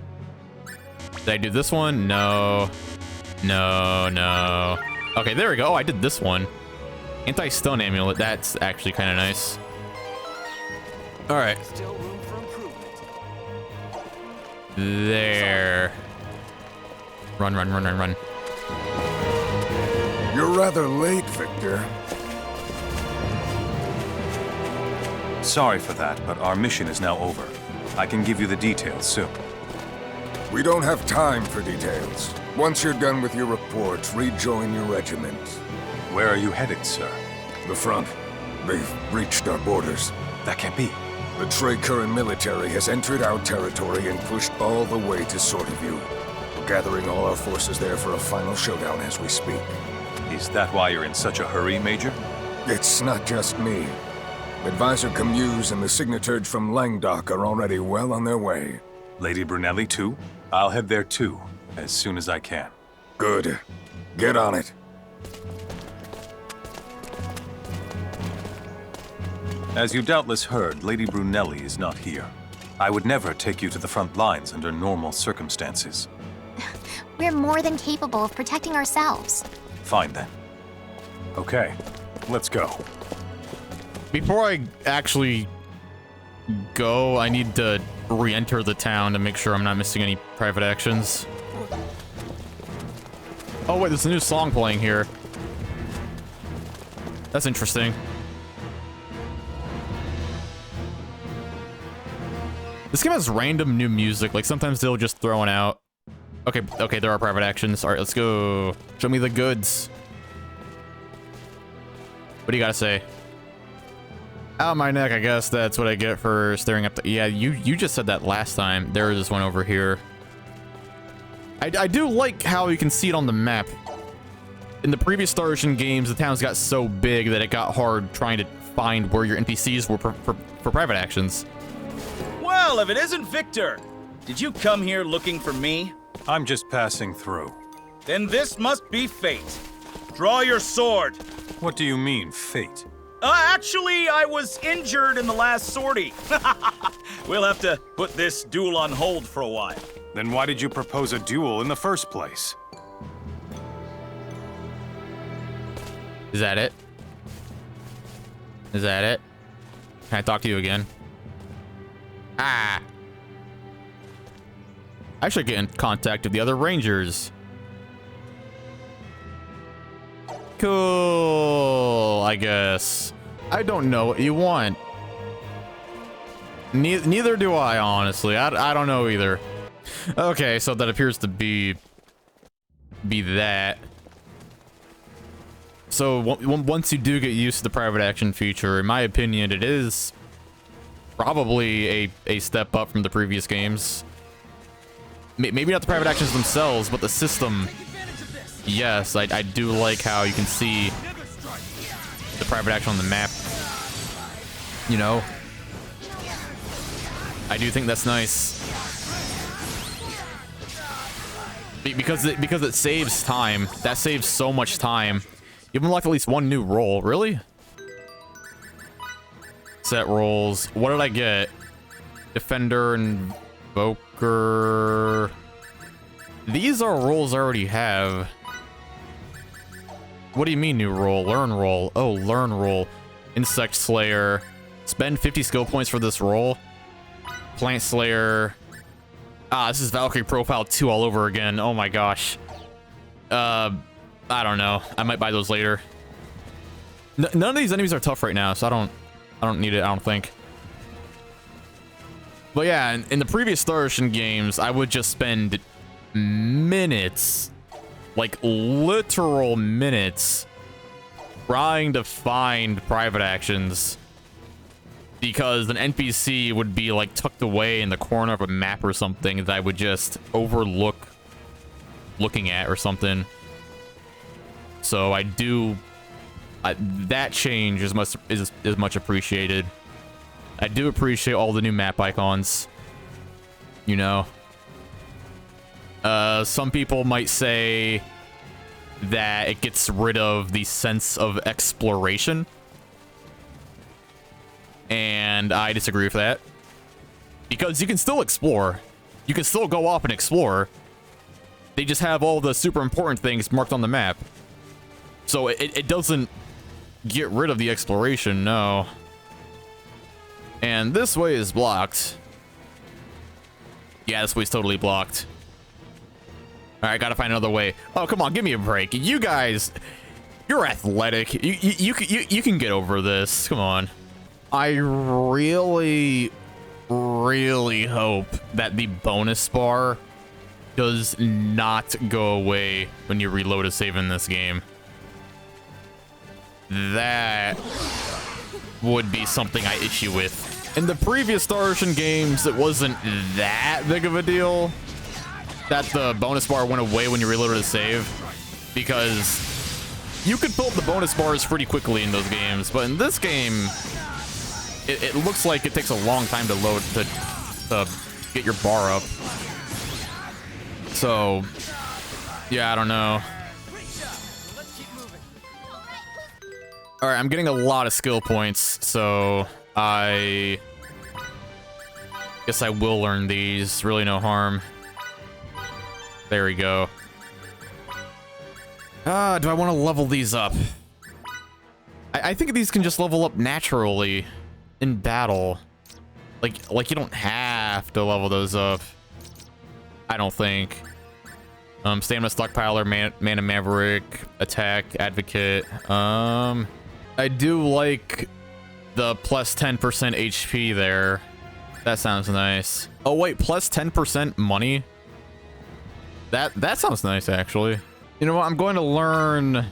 Did I do this one? No. Okay, there we go. Oh, I did this one. Anti-stun amulet. That's actually kind of nice. All right. There. Run. You're rather late, Victor. Sorry for that, but our mission is now over. I can give you the details soon. We don't have time for details. Once you're done with your reports, rejoin your regiment. Where are you headed, sir? The front. They've reached our borders. That can't be. The Trey-Curran military has entered our territory and pushed all the way to Sortiview. We're gathering all our forces there for a final showdown as we speak. Is that why you're in such a hurry, Major? It's not just me. Advisor Camus and the Signaturge from Languedoc are already well on their way. Lady Brunelli, too? I'll head there, too, as soon as I can. Good. Get on it. As you doubtless heard, Lady Brunelli is not here. I would never take you to the front lines under normal circumstances. We're more than capable of protecting ourselves. Fine, then. Okay, let's go. Before I actually go, I need to re-enter the town to make sure I'm not missing any private actions. Oh wait, there's a new song playing here. That's interesting. This game has random new music, like sometimes they'll just throw it out. Okay, there are private actions. All right, let's go. Show me the goods. What do you gotta say? Out my neck, I guess that's what I get for staring up the... Yeah, you just said that last time. There is this one over here. I do like how you can see it on the map. In the previous Star Ocean games, the towns got so big that it got hard trying to find where your NPCs were for private actions. Well, if it isn't Victor, did you come here looking for me? I'm just passing through. Then this must be fate. Draw your sword. What do you mean, fate? Actually, I was injured in the last sortie. We'll have to put this duel on hold for a while. Then why did you propose a duel in the first place? Is that it? Is that it? Can I talk to you again? Ah. I should get in contact with the other rangers. Cool, I guess. I don't know what you want. Neither do I, honestly. I don't know either. Okay, so that appears to be that. So once you do get used to the private action feature, in my opinion, it is probably a step up from the previous games. Maybe not the private actions themselves, but the system. Yes, I do like how you can see the private action on the map. You know, I do think that's nice because it saves time. That saves so much time. You've unlocked at least one new role. Really? Set roles. What did I get? Defender and Invoker. These are roles I already have. What do you mean new role? Learn role. Oh, learn role. Insect Slayer. Spend 50 skill points for this role. Plant Slayer. Ah, this is Valkyrie Profile 2 all over again. Oh my gosh. I don't know. I might buy those later. None of these enemies are tough right now, so I don't need it, I don't think. But yeah, in the previous Star Ocean games, I would just spend minutes, like literal minutes, trying to find private actions because an NPC would be like tucked away in the corner of a map or something that I would just overlook looking at or something. So I do that change is much appreciated. I do appreciate all the new map icons. You know, some people might say that it gets rid of the sense of exploration, and I disagree with that because you can still explore. You can still go off and explore. They just have all the super important things marked on the map. So it doesn't get rid of the exploration, no. And this way is blocked. Yeah, this way's totally blocked. Alright, gotta find another way. Oh, come on, give me a break. You guys, you're athletic. You can get over this. Come on. I really hope that the bonus bar does not go away when you reload a save in this game. That would be something I issue with. In the previous Star Ocean games, it wasn't that big of a deal that the bonus bar went away when you reloaded a save, because you could fill up the bonus bars pretty quickly in those games, but in this game, it looks like it takes a long time to load to get your bar up. So, yeah, I don't know. All right, I'm getting a lot of skill points, so I guess I will learn these. Really no harm. There we go. Do I want to level these up? I think these can just level up naturally in battle. Like you don't have to level those up. I don't think. Stamina stockpiler, mana maverick, attack, advocate. I do like the plus 10% HP there. That sounds nice. Oh wait, plus 10% money? That sounds nice, actually. You know what? I'm going to learn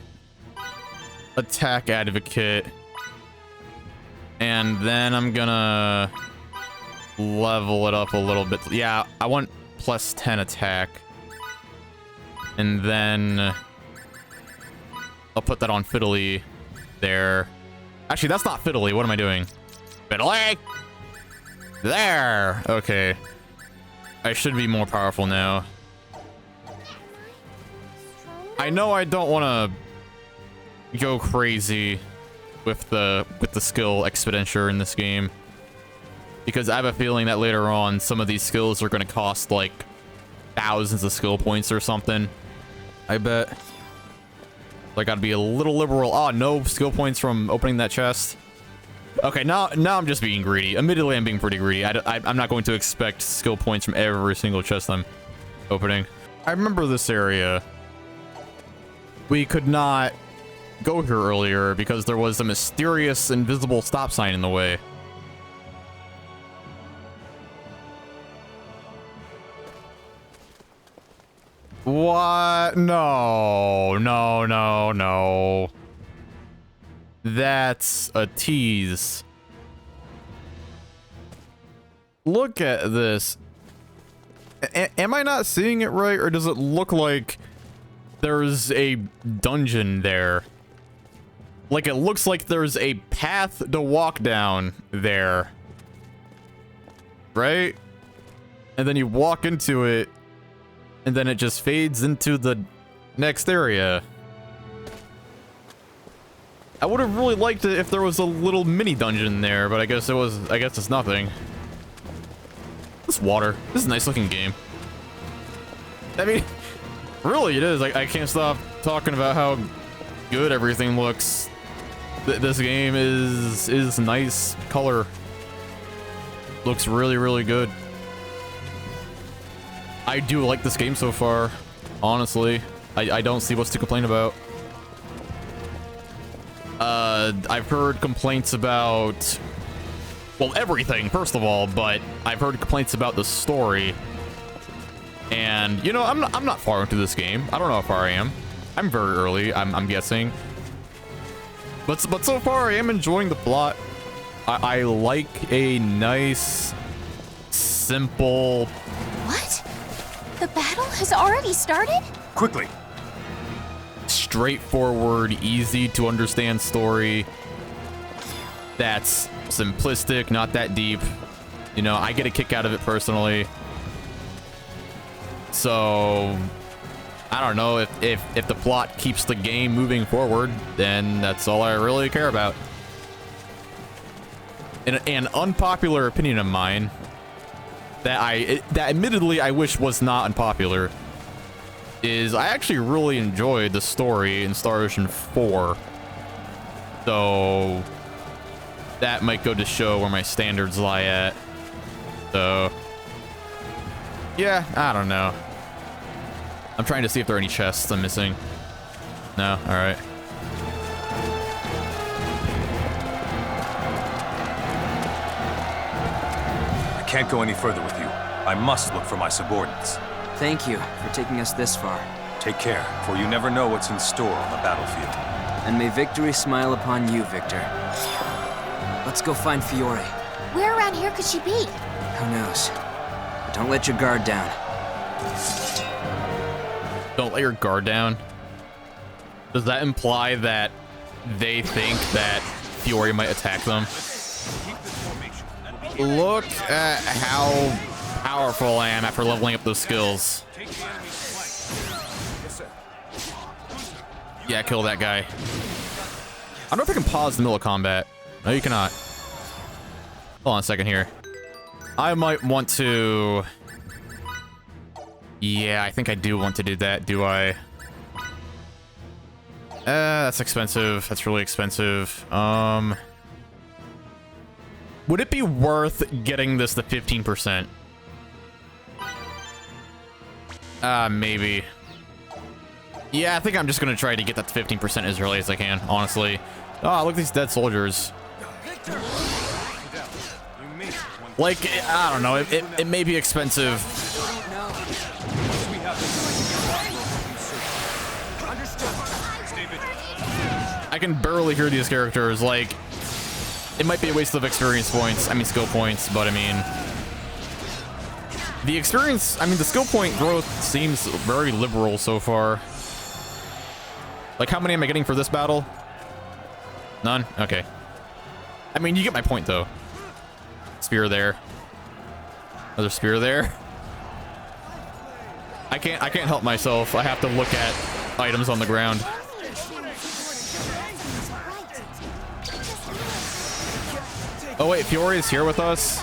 attack advocate. And then I'm gonna level it up a little bit. Yeah, I want plus 10 attack. And then I'll put that on Fiddly there. Actually, that's not Fiddly. What am I doing? Fiddly! There! Okay. I should be more powerful now. I know I don't want to go crazy with the skill expenditure in this game, because I have a feeling that later on some of these skills are going to cost like thousands of skill points or something. I bet. I gotta be a little liberal. Oh, no skill points from opening that chest. Okay, now I'm just being greedy. Admittedly, I'm being pretty greedy. I'm not going to expect skill points from every single chest I'm opening. I remember this area. We could not go here earlier because there was a mysterious invisible stop sign in the way. What? No. That's a tease. Look at this. Am I not seeing it right, or does it look like there's a dungeon there? Like, it looks like there's a path to walk down there. Right? And then you walk into it, and then it just fades into the next area. I would have really liked it if there was a little mini dungeon there, but I guess it's nothing. This water. This is a nice looking game. I mean, really it is. I can't stop talking about how good everything looks. This game is nice color. Looks really, really good. I do like this game so far, honestly. I don't see what's to complain about. I've heard complaints about, well, everything, first of all, but I've heard complaints about the story. And, you know, I'm not far into this game. I don't know how far I am. I'm very early, I'm guessing. But so far, I am enjoying the plot. I like a nice, simple... What? The battle has already started? Quickly! Straightforward, easy to understand story that's simplistic, not that deep. You know, I get a kick out of it personally. So I don't know, if the plot keeps the game moving forward, then that's all I really care about. An unpopular opinion of mine that admittedly I wish was not unpopular is I actually really enjoyed the story in Star Ocean 4. So that might go to show where my standards lie at. So yeah, I don't know. I'm trying to see if there are any chests I'm missing. No? Alright. I can't go any further with you. I must look for my subordinates. Thank you for taking us this far. Take care, for you never know what's in store on the battlefield. And may victory smile upon you, Victor. Let's go find Fiore. Where around here could she be? Who knows? But don't let your guard down. Don't let your guard down. Does that imply that they think that Fiore might attack them? Look at how powerful I am after leveling up those skills. Yeah, kill that guy. I don't know if I can pause the middle of combat. No, you cannot. Hold on a second here. I might want to... Yeah, I think I do want to do that, do I? That's expensive. That's really expensive. Would it be worth getting this to 15%? Maybe. Yeah, I think I'm just gonna try to get that to 15% as early as I can, honestly. Oh, look at these dead soldiers. Like, I don't know, it may be expensive. I can barely hear these characters, like, it might be a waste of experience points, I mean skill points, but I mean... The experience, I mean the skill point growth seems very liberal so far. Like, how many am I getting for this battle? None? Okay. I mean, you get my point, though. Spear there. Another spear there. I can't help myself. I have to look at items on the ground. Oh wait, Fiore is here with us?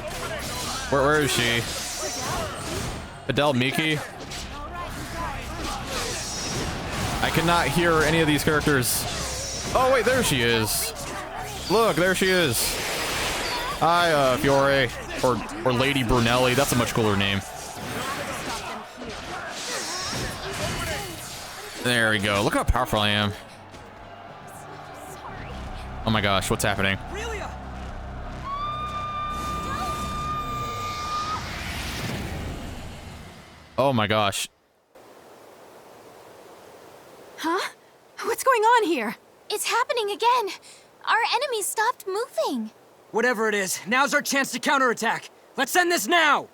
Where is she? Adele Miki? I cannot hear any of these characters. Oh wait, there she is. Look, there she is. Hi, Fiore. Or Lady Brunelli. That's a much cooler name. There we go. Look how powerful I am. Oh my gosh, what's happening? Oh my gosh. Huh? What's going on here? It's happening again. Our enemies stopped moving. Whatever it is, now's our chance to counterattack. Let's end this now!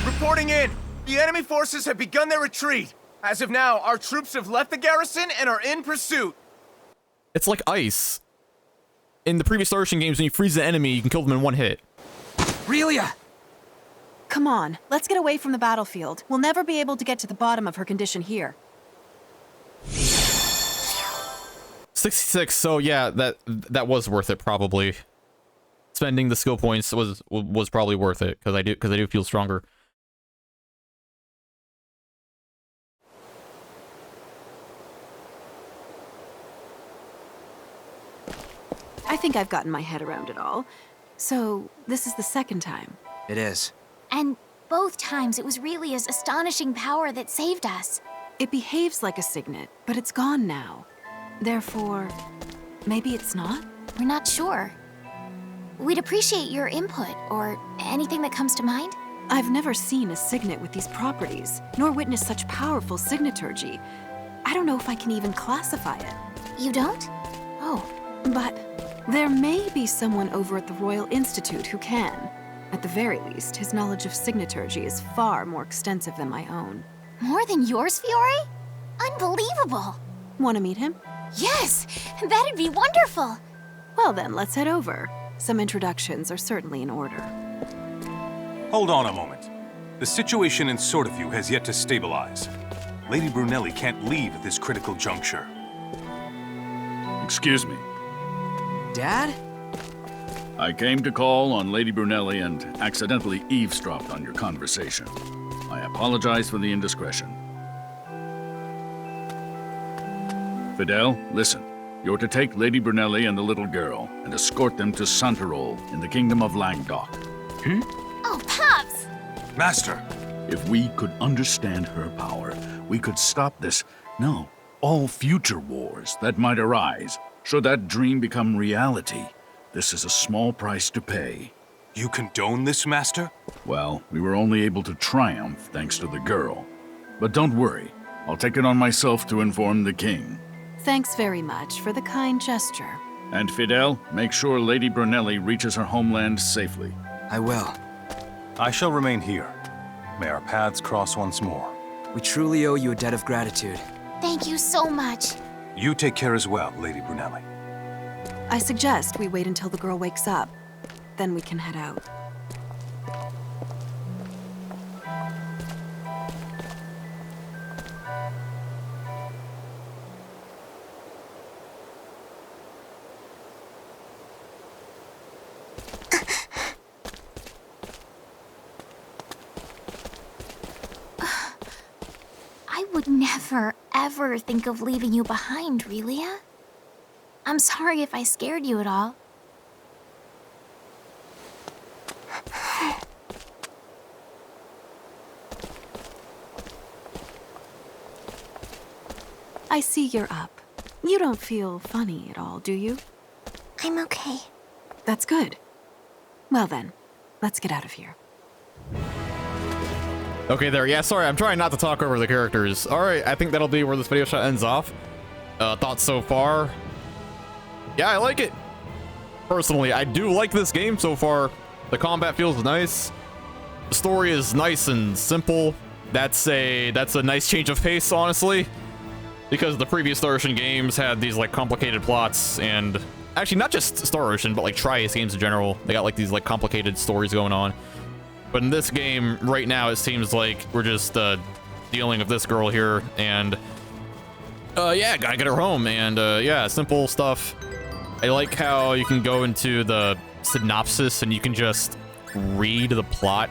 Reporting in! The enemy forces have begun their retreat. As of now, our troops have left the garrison and are in pursuit. It's like ice. In the previous Star Ocean games, when you freeze the enemy, you can kill them in one hit. Relia! Come on, let's get away from the battlefield. We'll never be able to get to the bottom of her condition here. 66, so yeah, that was worth it, probably. Spending the skill points was probably worth it, because I do feel stronger. I think I've gotten my head around it all. So, this is the second time. It is. And both times it was Relia's astonishing power that saved us. It behaves like a signet, but it's gone now. Therefore, maybe it's not? We're not sure. We'd appreciate your input, or anything that comes to mind. I've never seen a signet with these properties, nor witnessed such powerful signaturgy. I don't know if I can even classify it. You don't? Oh, but there may be someone over at the Royal Institute who can. At the very least, his knowledge of signaturgy is far more extensive than my own. More than yours, Fiore? Unbelievable! Want to meet him? Yes! That'd be wonderful! Well then, let's head over. Some introductions are certainly in order. Hold on a moment. The situation in Sortiview has yet to stabilize. Lady Brunelli can't leave at this critical juncture. Excuse me. Dad? I came to call on Lady Brunelli and accidentally eavesdropped on your conversation. I apologize for the indiscretion. Fidel, listen. You're to take Lady Brunelli and the little girl and escort them to Santarol in the Kingdom of Langdok. Oh, Pops! Master! If we could understand her power, we could stop this, no, all future wars that might arise. Should that dream become reality, this is a small price to pay. You condone this, Master? Well, we were only able to triumph thanks to the girl. But don't worry, I'll take it on myself to inform the king. Thanks very much for the kind gesture. And Fidel, make sure Lady Brunelli reaches her homeland safely. I will. I shall remain here. May our paths cross once more. We truly owe you a debt of gratitude. Thank you so much. You take care as well, Lady Brunelli. I suggest we wait until the girl wakes up. Then we can head out. I would never, ever think of leaving you behind, Relia. I'm sorry if I scared you at all. I see you're up. You don't feel funny at all, do you? I'm okay. That's good. Well then, let's get out of here. Okay, there. Yeah, sorry, I'm trying not to talk over the characters. All right, I think that'll be where this video shot ends off. Thoughts so far? Yeah, I like it. Personally, I do like this game so far. The combat feels nice. The story is nice and simple. That's a nice change of pace, honestly, because the previous Star Ocean games had these like complicated plots, and actually not just Star Ocean, but like Tri-Ace games in general. They got like these like complicated stories going on. But in this game right now, it seems like we're just dealing with this girl here, and yeah, gotta get her home, and yeah, simple stuff. I like how you can go into the synopsis and you can just read the plot.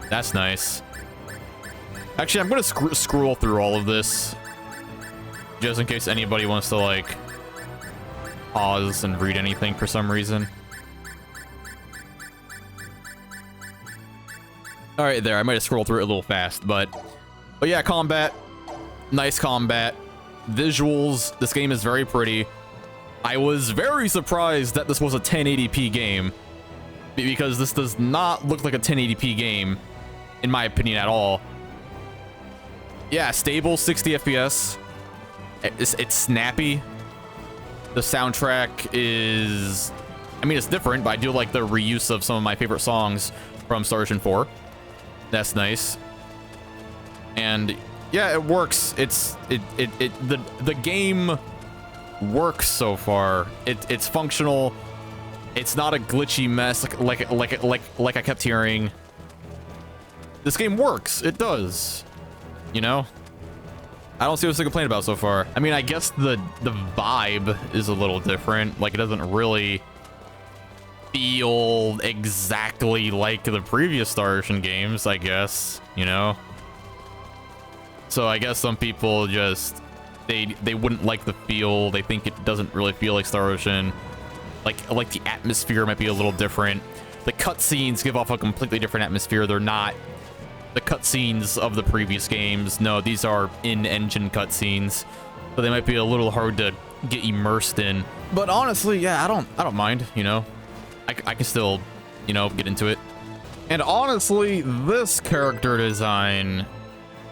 That's nice. Actually, I'm gonna scroll through all of this just in case anybody wants to like pause and read anything for some reason. All right, there. I might have scrolled through it a little fast, but yeah, combat, nice combat, visuals. This game is very pretty. I was very surprised that this was a 1080p game, because this does not look like a 1080p game, in my opinion, at all. Yeah, stable 60 FPS. It's snappy. The soundtrack is, I mean, it's different, but I do like the reuse of some of my favorite songs from Star Ocean 4. That's nice. And yeah, it works. The game works so far. It's functional. It's not a glitchy mess like I kept hearing. This game works. It does. You know? I don't see what's to complain about so far. I mean, I guess the vibe is a little different. Like, it doesn't really feel exactly like the previous Star Ocean games, I guess, you know? So I guess some people just, they wouldn't like the feel. They think it doesn't really feel like Star Ocean. Like the atmosphere might be a little different. The cutscenes give off a completely different atmosphere. They're not the cutscenes of the previous games. No, these are in-engine cutscenes, so they might be a little hard to get immersed in. But honestly, yeah, I don't mind, you know? I can still, you know, get into it. And honestly, this character design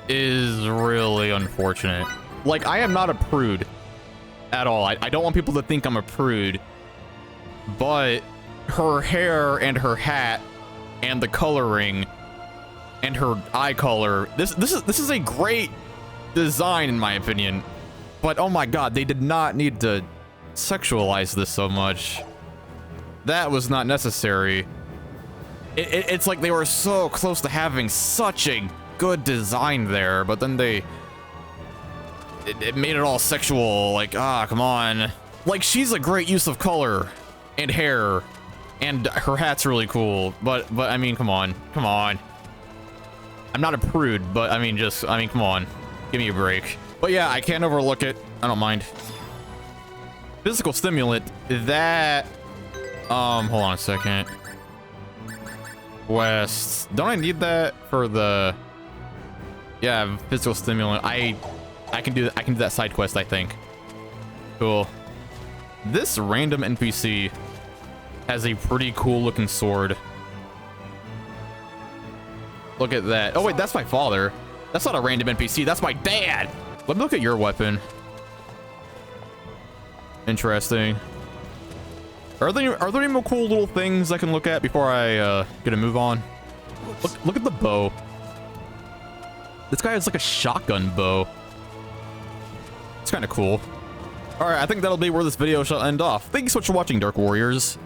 is really unfortunate. Like, I am not a prude at all. I don't want people to think I'm a prude, but her hair and her hat and the coloring and her eye color, this is a great design in my opinion. But oh my god, they did not need to sexualize this so much. That was not necessary. It's like they were so close to having such a good design there, but then it made it all sexual. Like, come on. Like, she's a great use of color and hair, and her hat's really cool. But I mean, come on. I'm not a prude, but I mean, come on, give me a break. But yeah, I can't overlook it. I don't mind. Physical stimulant, that, hold on a second. Quest, don't I need that for the, yeah, physical stimulant. I can do that side quest, I think. Cool. This random NPC has a pretty cool looking sword. Look at that. Oh wait, that's my father. That's not a random NPC, that's my dad. Let me look at your weapon. Interesting. Are there any more cool little things I can look at before I get a move on? Look at the bow. This guy has like a shotgun bow. It's kind of cool. All right, I think that'll be where this video shall end off. Thank you so much for watching, Dark Warriors.